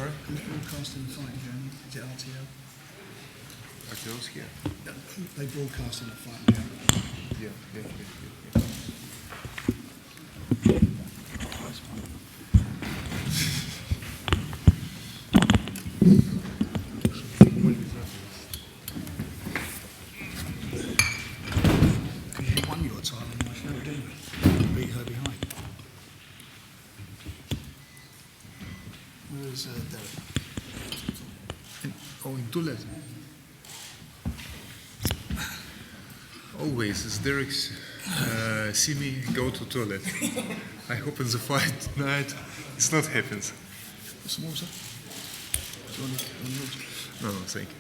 Sorry? Who's broadcasting the fight in Germany? Is it RTL? RTL's here. No, they broadcasting the fight in Germany. Yeah. That's fine. Because you won your title in my show, didn't you? Beat her behind. Where's Dereck? In Toulouse. Always, as Dereck see me go to toilet. I hope in the fight tonight it's not happens. Some more, sir? No, thank you.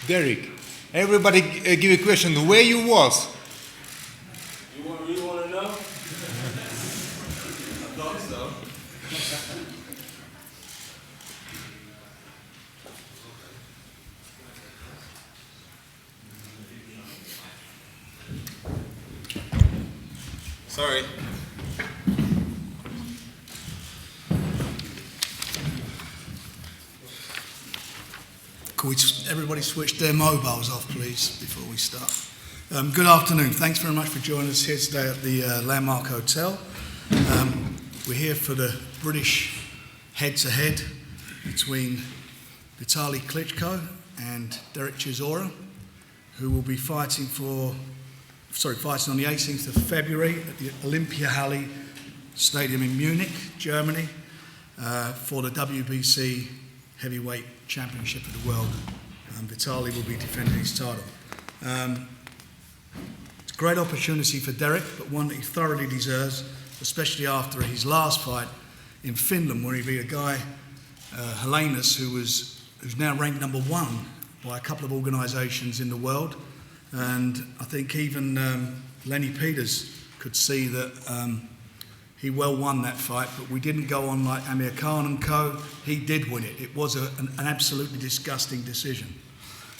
Dereck, everybody give a question. Where you was? You really want to know? I thought so. Sorry. Could we everybody switch their mobiles off, please, before we start? Good afternoon. Thanks very much for joining us here today at the Landmark Hotel. We're here for the British head-to-head between Vitali Klitschko and Dereck Chisora, who will be fighting on the 18th of February at the Olympiahalle Stadium in Munich, Germany, for the WBC Heavyweight Championship of the World. Vitali will be defending his title. It's a great opportunity for Dereck, but one that he thoroughly deserves, especially after his last fight in Finland, where he beat a guy, Helenius, who's now ranked number one by a couple of organisations in the world. And I think even Lenny Peters could see that he well won that fight, but we didn't go on like Amir Khan and co. He did win it. It was an absolutely disgusting decision.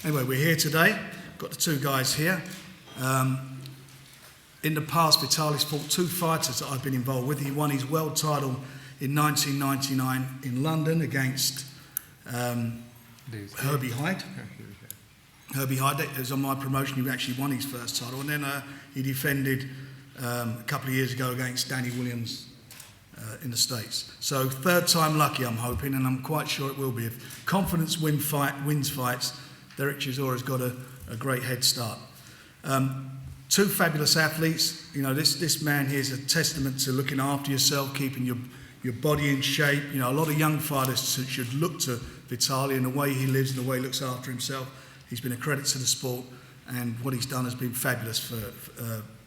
Anyway, we're here today. Got the two guys here. In the past, Vitali's fought two fighters that I've been involved with. He won his world title in 1999 in London against Herbie Hyde. Herbie Hyde, that was on my promotion. He actually won his first title. And then he defended a couple of years ago against Danny Williams in the States. So third time lucky, I'm hoping, and I'm quite sure it will be. If confidence wins fights, Dereck Chisora's got a great head start. Two fabulous athletes. You know, this man here is a testament to looking after yourself, keeping your body in shape. You know, a lot of young fighters should look to Vitali and the way he lives and the way he looks after himself. He's been a credit to the sport, and what he's done has been fabulous for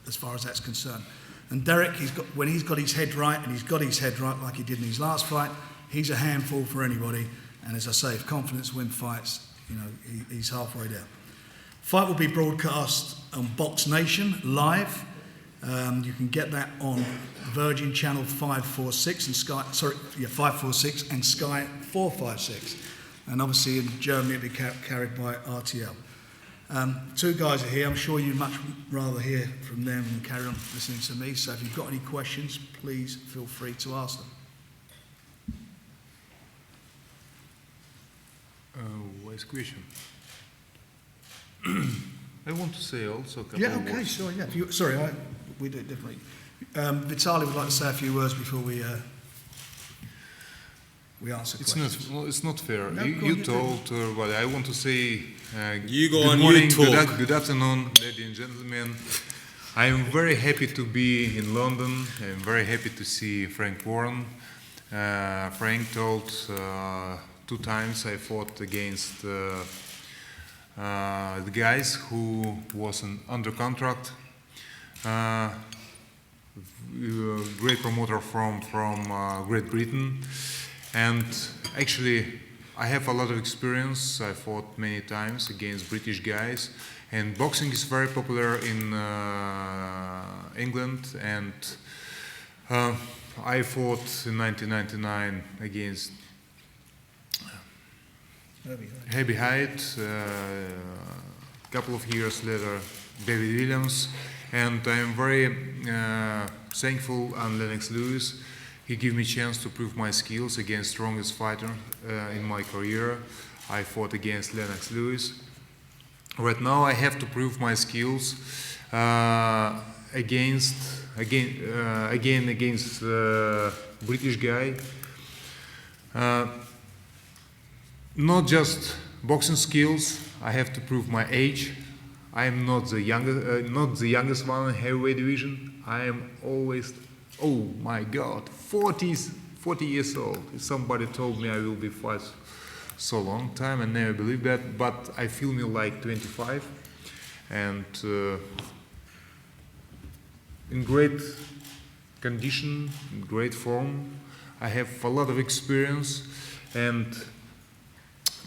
as far as that's concerned. And Dereck, when he's got his head right, and he's got his head right like he did in his last fight, he's a handful for anybody. And as I say, if confidence wins fights, you know, he's halfway there. Fight will be broadcast on BoxNation live. You can get that on Virgin Channel 546 and Sky 546 and Sky 456. And obviously in Germany it'll be carried by RTL. Two guys are here. I'm sure you'd much rather hear from them than carry on listening to me. So if you've got any questions, please feel free to ask them. What's the question? I want to say also a couple Yeah, of okay, words. sure, yeah. We do it differently. Vitali would like to say a few words before we answer questions. It's not fair. No, You told everybody. I want to say You go good on, morning, you talk. good afternoon, ladies and gentlemen. I am very happy to be in London. I'm very happy to see Frank Warren. Frank told 2 times I fought against the guys who was under contract. Great promoter from Great Britain. And actually, I have a lot of experience. I fought many times against British guys. And boxing is very popular in England. And I fought in 1999 against Herbie Hyde. A couple of years later, David Williams, and I'm very thankful on Lennox Lewis. He gave me a chance to prove my skills against strongest fighter in my career. I fought against Lennox Lewis. Right now I have to prove my skills against British guy. Not just boxing skills. I have to prove my age. I am not the youngest one in heavyweight division. I am always, oh my God, 40 years old. If somebody told me I will be fight so long time, I never believed that. But I feel me like 25, and in great condition, in great form. I have a lot of experience, and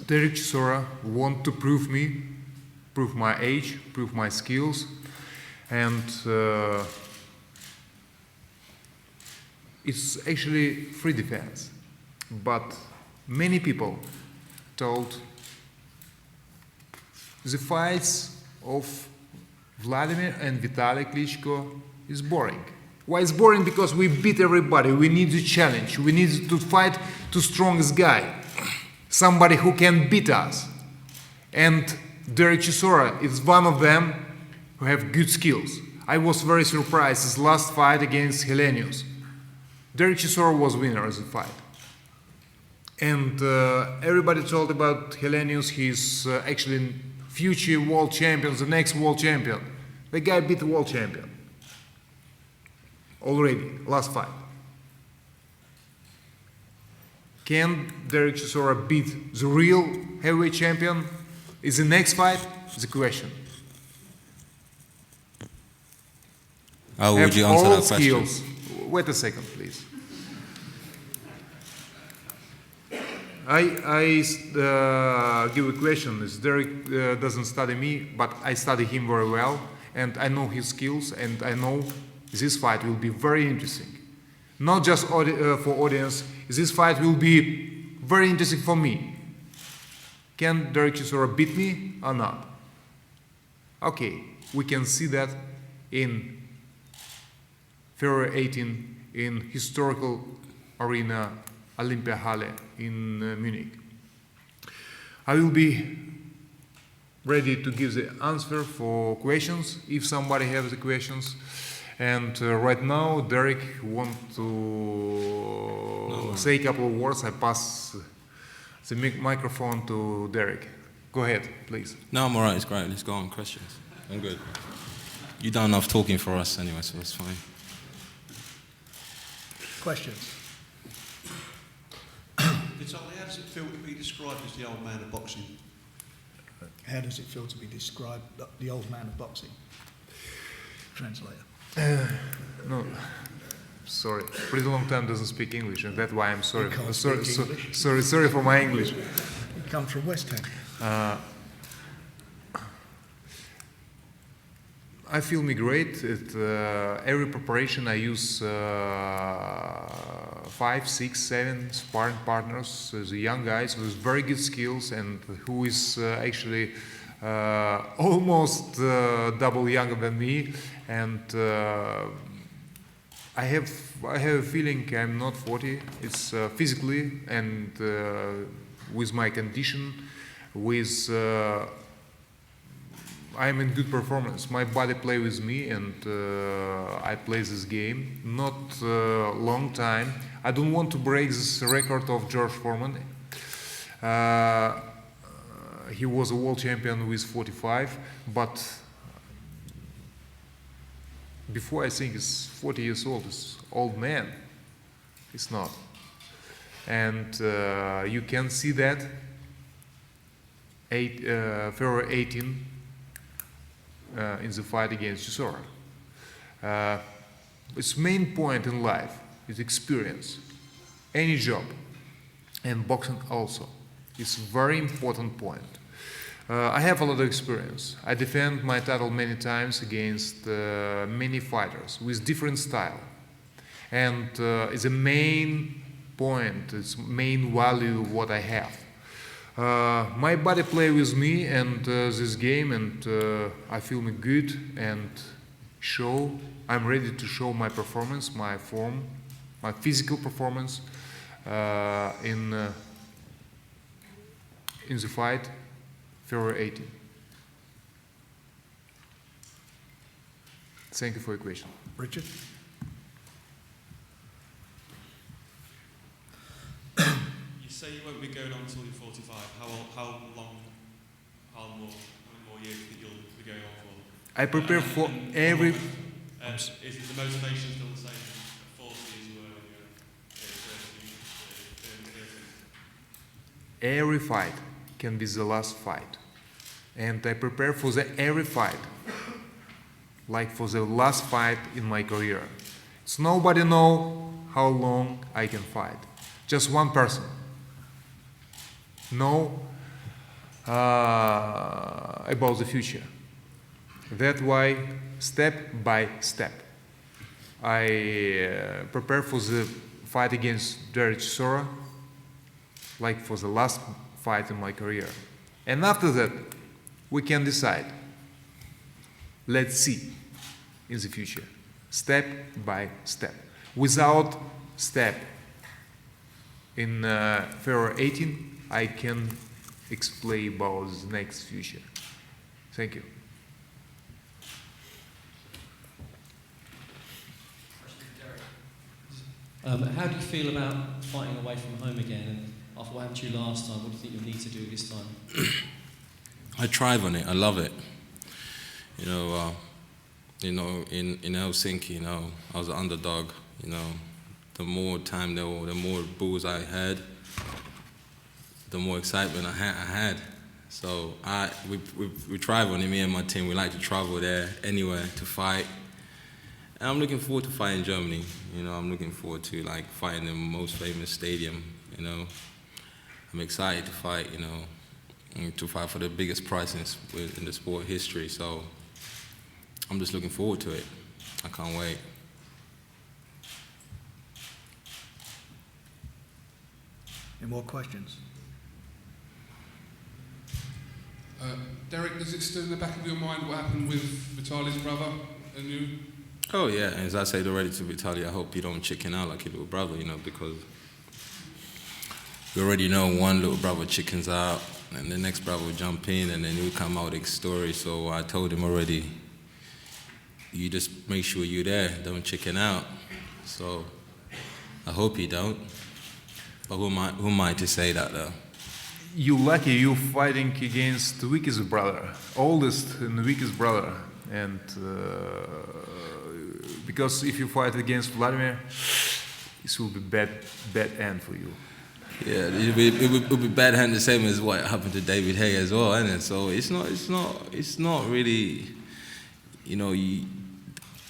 Dereck Chisora want to prove my age, prove my skills, and it's actually free defense. But many people told the fights of Vladimir and Vitali Klitschko is boring. Why it's boring? Because we beat everybody. We need a challenge. We need to fight the strongest guy, somebody who can beat us. And Dereck Chisora is one of them who have good skills. I was very surprised his last fight against Hellenius. Dereck Chisora was winner of the fight. And everybody told about Hellenius. He's actually future world champion, the next world champion. The guy beat the world champion already, last fight. Can Dereck Chisora beat the real heavyweight champion? Is the next fight the question. How would you answer that question? Skills. Wait a second, please. I give a question. Dereck doesn't study me, but I study him very well, and I know his skills, and I know this fight will be very interesting. Not just for audience, this fight will be very interesting for me. Can Dereck Chisora beat me or not? Okay, we can see that in February 18 in historical arena Olympia Halle in Munich. I will be ready to give the answer for questions if somebody has the questions. And right now, Dereck wants to say a couple of words. I pass the microphone to Dereck. Go ahead, please. No, I'm alright, it's great. Let's go on, questions. I'm good. You've done enough talking for us anyway, so it's fine. Questions? Vitali, how does it feel to be described as the old man of boxing? How does it feel to be described the old man of boxing? Translator. No, sorry. Pretty long time doesn't speak English, and that's why I'm sorry. You can't Sorry, speak English. sorry for my English. You come from West Ham. I feel me great. Every preparation I use 5, 6, 7 sparring partners, the young guys with very good skills and who is actually almost double younger than me. And I have a feeling I'm not 40. It's physically and with my condition, with I'm in good performance. My body play with me, and I play this game. Not long time. I don't want to break this record of George Foreman. He was a world champion with 45, but before I think he's 40 years old. He's old man. It's not. And you can see that February 18 in the fight against Chisora. Its main point in life is experience. Any job, and boxing also, is a very important point. I have a lot of experience. I defend my title many times against many fighters with different style. And it's a main point, it's main value what I have. My body play with me and this game, and I feel me good and show. I'm ready to show my performance, my form, my physical performance in the fight February 18. Thank you for your question. Richard? You say you won't be going on until you're 45. How many more years do you think you'll be going on for? I prepare for every. Is the motivation still the same at 40 as you were when you were 30? Every fight can be the last fight, and I prepare for every fight like for the last fight in my career. So nobody know how long I can fight. Just one person know about the future. That's why step by step I prepare for the fight against Dereck Chisora, like for the last fight in my career. And after that, we can decide. Let's see in the future, step by step. Without step in February 18, I can explain about the next future. Thank you. How do you feel about fighting away from home again? And after what happened to you last time, what do you think you'll need to do this time? I thrive on it. I love it. In Helsinki, I was an underdog. The more time, the more bulls I had, the more excitement I had. So we thrive on it. Me and my team, we like to travel there anywhere to fight. And I'm looking forward to fighting Germany. I'm looking forward to fighting the most famous stadium. I'm excited to fight. To fight for the biggest prize in the sport history. So I'm just looking forward to it. I can't wait. Any more questions? Dereck, is it still in the back of your mind what happened with Vitali's brother and you? Oh yeah, as I said already to Vitali, I hope you don't chicken out like your little brother, because we already know one little brother chickens out, and the next brother will jump in, and then he'll come out with a story. So I told him already, you just make sure you're there, don't chicken out. So I hope you don't. But who am I to say that though? You lucky you fighting against the weakest brother, oldest and weakest brother, and because if you fight against Vladimir, this will be bad end for you. Yeah, it would be bad hand the same as what happened to David Hay as well, isn't it? So it's not really,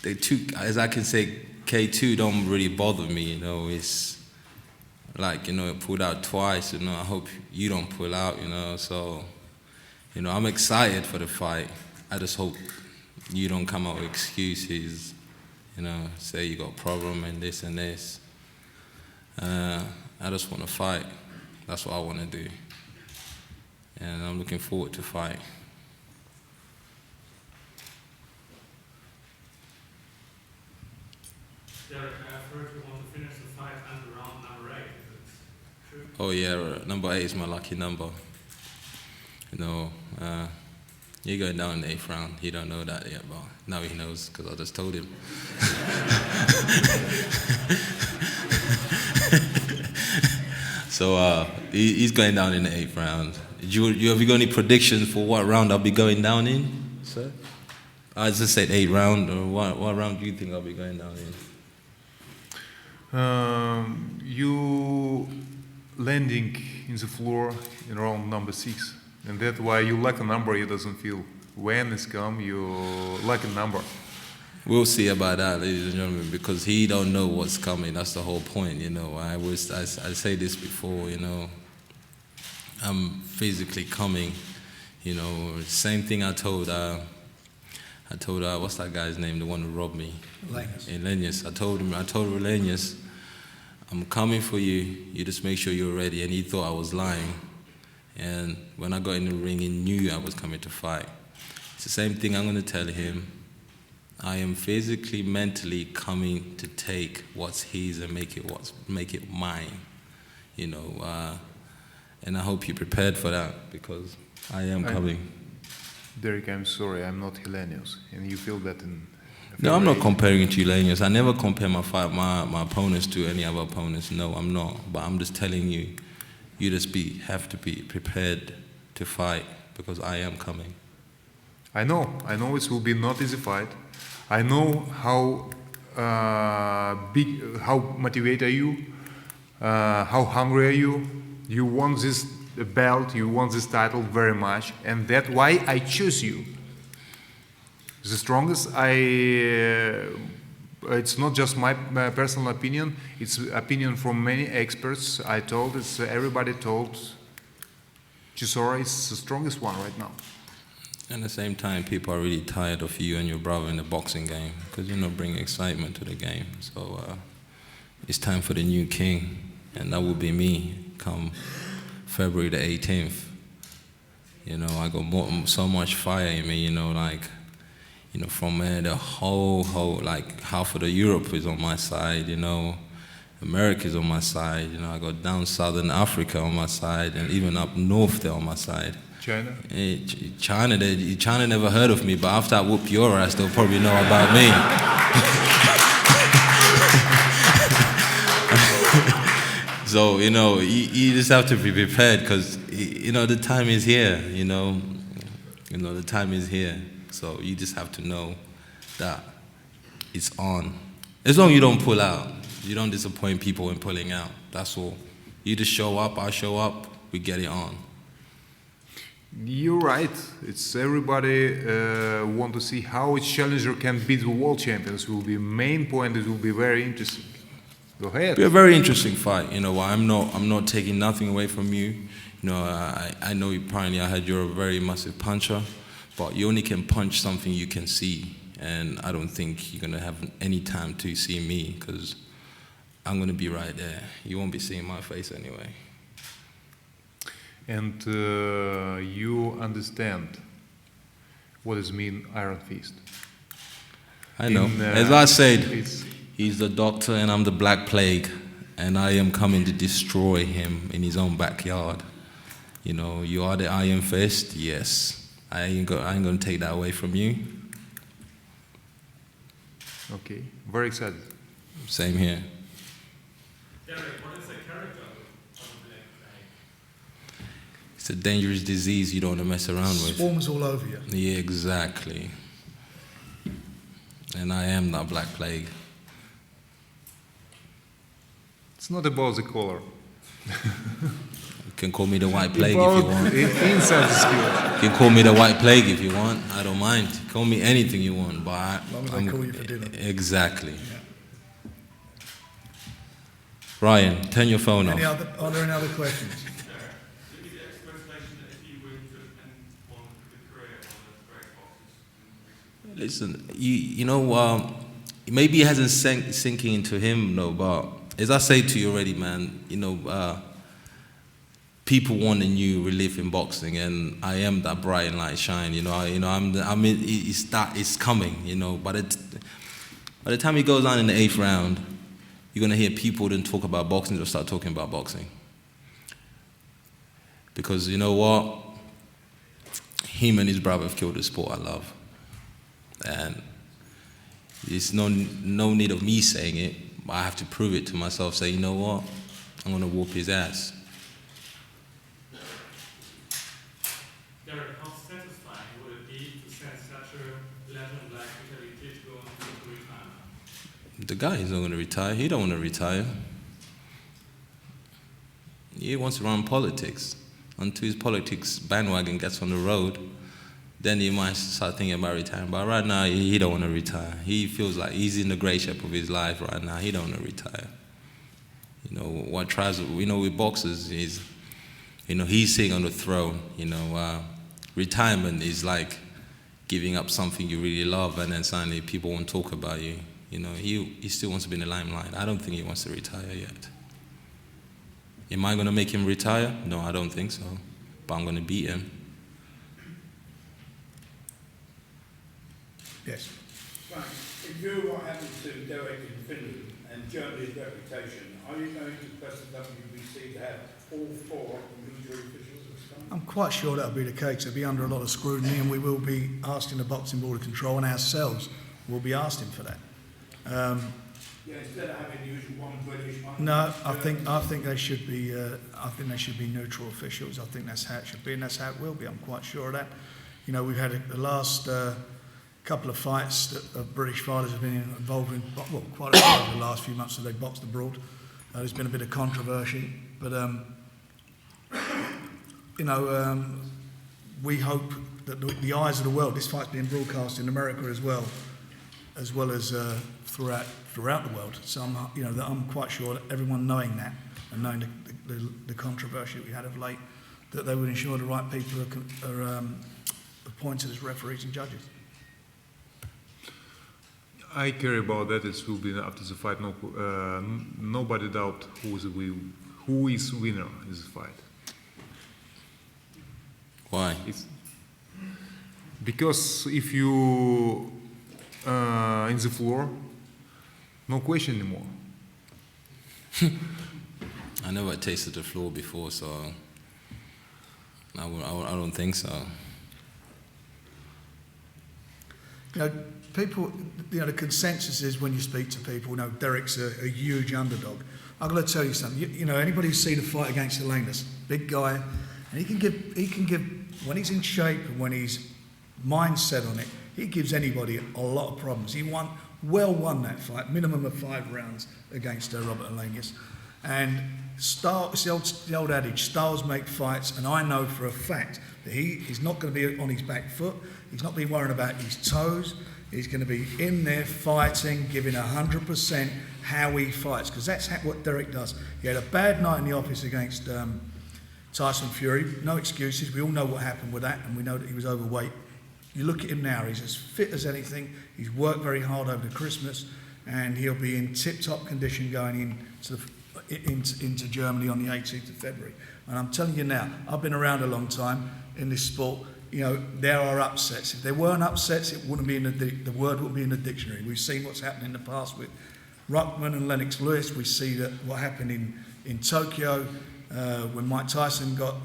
they took, as I can say, K2 don't really bother me, it's like, it pulled out twice, I hope you don't pull out, so, I'm excited for the fight. I just hope you don't come out with excuses, say you got a problem and this and this. I just want to fight. That's what I want to do. And I'm looking forward to fight. Dereck, I've heard you want to finish the fight under round number 8. Is it true? Oh yeah, number 8 is my lucky number. You're going down in the 8th round. He don't know that yet, but now he knows because I just told him. So he's going down in the 8th round. Have you got any predictions for what round I'll be going down in, sir? I just said 8th round, or what round do you think I'll be going down in? You landing in the floor in round number 6, and that's why you like a number you doesn't feel. When it's come, you like a number. We'll see about that, ladies and gentlemen, because he don't know what's coming. That's the whole point, I say this before, I'm physically coming, Same thing I told what's that guy's name, the one who robbed me? Elenius. I told Elenius, I'm coming for you. You just make sure you're ready. And he thought I was lying. And when I got in the ring, he knew I was coming to fight. It's the same thing I'm going to tell him. I am physically, mentally coming to take what's his and make it mine, you know. And I hope you're prepared for that, because I am coming. Dereck, I'm sorry, I'm not Hellenius, and you feel that in... No, I'm not comparing to Hellenius. I never compare my opponents to any other opponents. No, I'm not. But I'm just telling you, you just have to be prepared to fight, because I am coming. I know it will be not easy fight. I know how how motivated are you, how hungry are you. You want this belt, you want this title very much, and that's why I choose you. The strongest, it's not just my personal opinion, it's opinion from many experts. Everybody told Chisora is the strongest one right now. At the same time, people are really tired of you and your brother in the boxing game, because you're not bringing excitement to the game. So it's time for the new king, and that will be me come February the 18th. You know, I got so much fire in me, you know, like, you know, from there, the whole, like, half of the Europe is on my side, you know, America is on my side, you know, I got down Southern Africa on my side, and even up north there on my side. China? China never heard of me, but after I whoop your ass, they'll probably know about me. So, you know, you just have to be prepared, because, you know, the time is here, you know, the time is here. So you just have to know that it's on. As long as you don't pull out, you don't disappoint people in pulling out, that's all. You just show up, I show up, we get it on. You're right. It's everybody want to see how a challenger can beat the world champions. Will be main point. It will be very interesting. Go ahead. It'll be a very interesting fight. You know, I'm not taking nothing away from you. You know, I know apparently I heard you're a very massive puncher, but you only can punch something you can see, and I don't think you're gonna have any time to see me, because I'm gonna be right there. You won't be seeing my face anyway. And you understand what does mean Iron Fist? I know. As I said, he's the doctor and I'm the Black Plague, and I am coming to destroy him in his own backyard. You know, you are the Iron Fist, yes. I ain't gonna take that away from you. Okay, very excited. Same here. Dereck, what is the character of the Black Plague? It's a dangerous disease you don't want to mess around with. Swarms all over you. Yeah, exactly. And I am that Black Plague. It's not about the color. You can call me the White Plague if you want. Inside the skill. You can call me the White Plague if you want. I don't mind. Call me anything you want, but As long as I call you for dinner. Exactly. Yeah. Ryan, turn your phone off. Are there any other questions? Is the expectation that if you win to end on the career of the great boxers? Listen, you know, maybe it hasn't sinking into him, though, but as I say to you already, man, you know, people want a new relief in boxing, and I am that bright and light shine. You know, it's coming. You know, by the time it goes on in the 8th round, you're gonna hear people then talk about boxing. They'll start talking about boxing, because you know what, him and his brother have killed the sport I love, and there's no need of me saying it. But I have to prove it to myself. Say, you know what, I'm gonna whoop his ass. Dereck, how satisfying would it be to send such a legend like Vitali Klitschko into retirement? The guy is not going to retire. He don't want to retire. He wants to run politics. Until his politics bandwagon gets on the road, then he might start thinking about retiring. But right now, he don't want to retire. He feels like he's in the great shape of his life right now. He don't want to retire. You know, what tries, you know, with boxers is, you know, he's sitting on the throne. You know, retirement is like giving up something you really love, and then suddenly people won't talk about you. You know, he still wants to be in the limelight. I don't think he wants to retire yet. Am I going to make him retire? No, I don't think so. but I'm going to beat him. Yes. Frank, in view of what happened to Dereck in Finland and Germany's reputation, are you going to press the WBC to have all 4 military officials this time? I'm quite sure that'll be the case. It'll be under a lot of scrutiny, and we will be asking the Boxing Board of Control, and ourselves will be asking for that. Yeah, instead of having the usual one British, one No, I German. think they should be. I think they should be neutral officials. I think that's how it should be, and that's how it will be. I'm quite sure of that. You know, we've had the last couple of fights that British fighters have been involved in. Well, quite a few over the last few months that they boxed abroad. There's been a bit of controversy, but you know, we hope that the eyes of the world. This fight's being broadcast in America as well as throughout the world. So I'm quite sure that everyone knowing that and knowing the controversy that we had of late, that they would ensure the right people are appointed as referees and judges. I care about that. It will be after the fight. Nobody doubt who is winner in this fight. Why? Because if you in the floor, no question anymore. I never tasted the floor before, so I don't think so. You know, people. You know, the consensus is when you speak to people, you know, Dereck's a huge underdog. I'm going to tell you something. You know, anybody who's seen a fight against Elenis, big guy, and he can give when he's in shape and when he's mindset on it, he gives anybody a lot of problems. He won that fight, minimum of 5 rounds against Robert Elenis. And it's the old adage, styles make fights, and I know for a fact that he is not going to be on his back foot. He's not been worrying about his toes. He's going to be in there fighting, giving 100% how he fights, because that's what Dereck does. He had a bad night in the office against Tyson Fury. No excuses. We all know what happened with that, and we know that he was overweight. You look at him now, he's as fit as anything. He's worked very hard over the Christmas, and he'll be in tip-top condition going into Germany on the 18th of February. And I'm telling you now, I've been around a long time in this sport. You know, there are upsets. If there weren't upsets, it wouldn't be the word wouldn't be in the dictionary. We've seen what's happened in the past with Ruckman and Lennox Lewis. We see that what happened in Tokyo when Mike Tyson got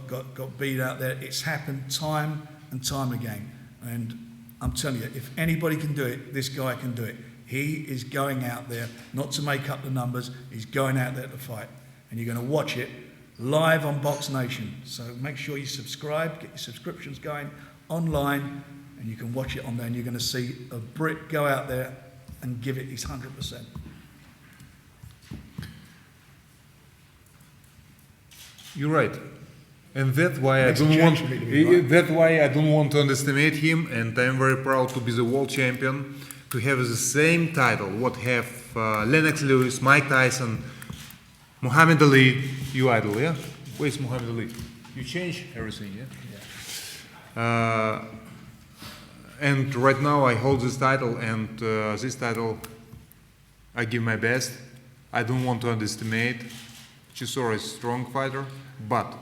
beat out there. It's happened time and time again. And I'm telling you, if anybody can do it, this guy can do it. He is going out there, not to make up the numbers, he's going out there to fight. And you're going to watch it live on BoxNation. So make sure you subscribe, get your subscriptions going online, and you can watch it on there, and you're going to see a Brit go out there and give it his 100%. You're right. And that's why Makes a change for me to be right. That's why I don't want to underestimate him, and I'm very proud to be the world champion, to have the same title what have Lennox Lewis, Mike Tyson, Muhammad Ali, you idol, yeah? Where's Muhammad Ali? You change everything, yeah? And right now I hold this title, and this title I give my best. I don't want to underestimate. Chisora is a strong fighter, but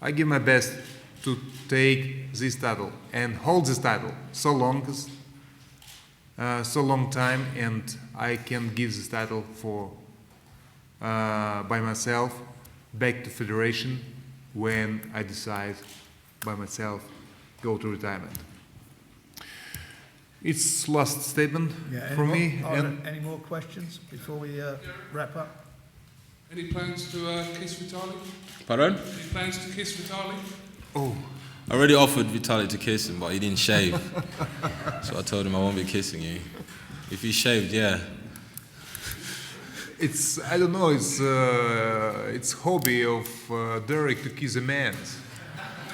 I give my best to take this title and hold this title so long time, and I can give this title for by myself back to federation when I decide by myself go to retirement. It's last statement from me. Any more questions before we wrap up? Any plans to kiss Vitali? Pardon? Any plans to kiss Vitali? Oh, I already offered Vitali to kiss him, but he didn't shave. So I told him I won't be kissing you. If he shaved, yeah. I don't know. It's hobby of Dereck to kiss a man.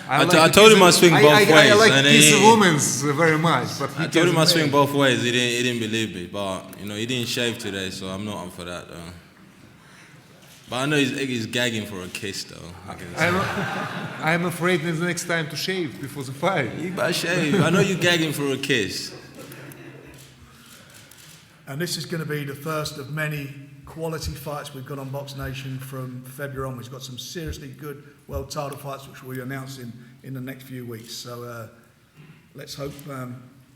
I told him I swing both ways. I like and kiss a woman very much, but I told him I swing both ways. He didn't believe me, but he didn't shave today, so I'm not up for that though. But I know he's gagging for a kiss though. I'm afraid the next time to shave before the fight. You better shave. I know you're gagging for a kiss. And this is going to be the first of many quality fights we've got on BoxNation from February on. We've got some seriously good world title fights which we'll be announcing in the next few weeks. So let's hope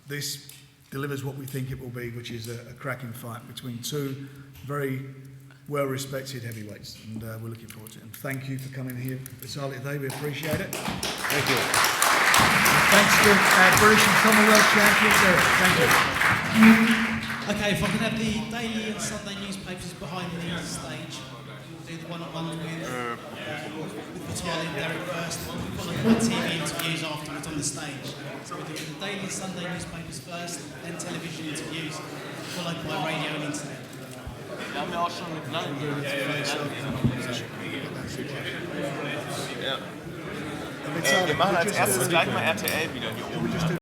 this delivers what we think it will be, which is a cracking fight between two very well-respected heavyweights, and we're looking forward to it. And thank you for coming here, Vitali, today. We appreciate it. Thank you. Thanks to British and Commonwealth champions there. Thank you. Okay, if I could have the daily and Sunday newspapers behind the stage, we'll do the one-on-one with Vitali and Dereck first, followed by TV interviews afterwards on the stage. So we'll do the daily and Sunday newspapers first, then television interviews, followed by radio and internet. Wir haben ja auch schon mit langen wir machen als erstes gleich mal RTL wieder hier oben.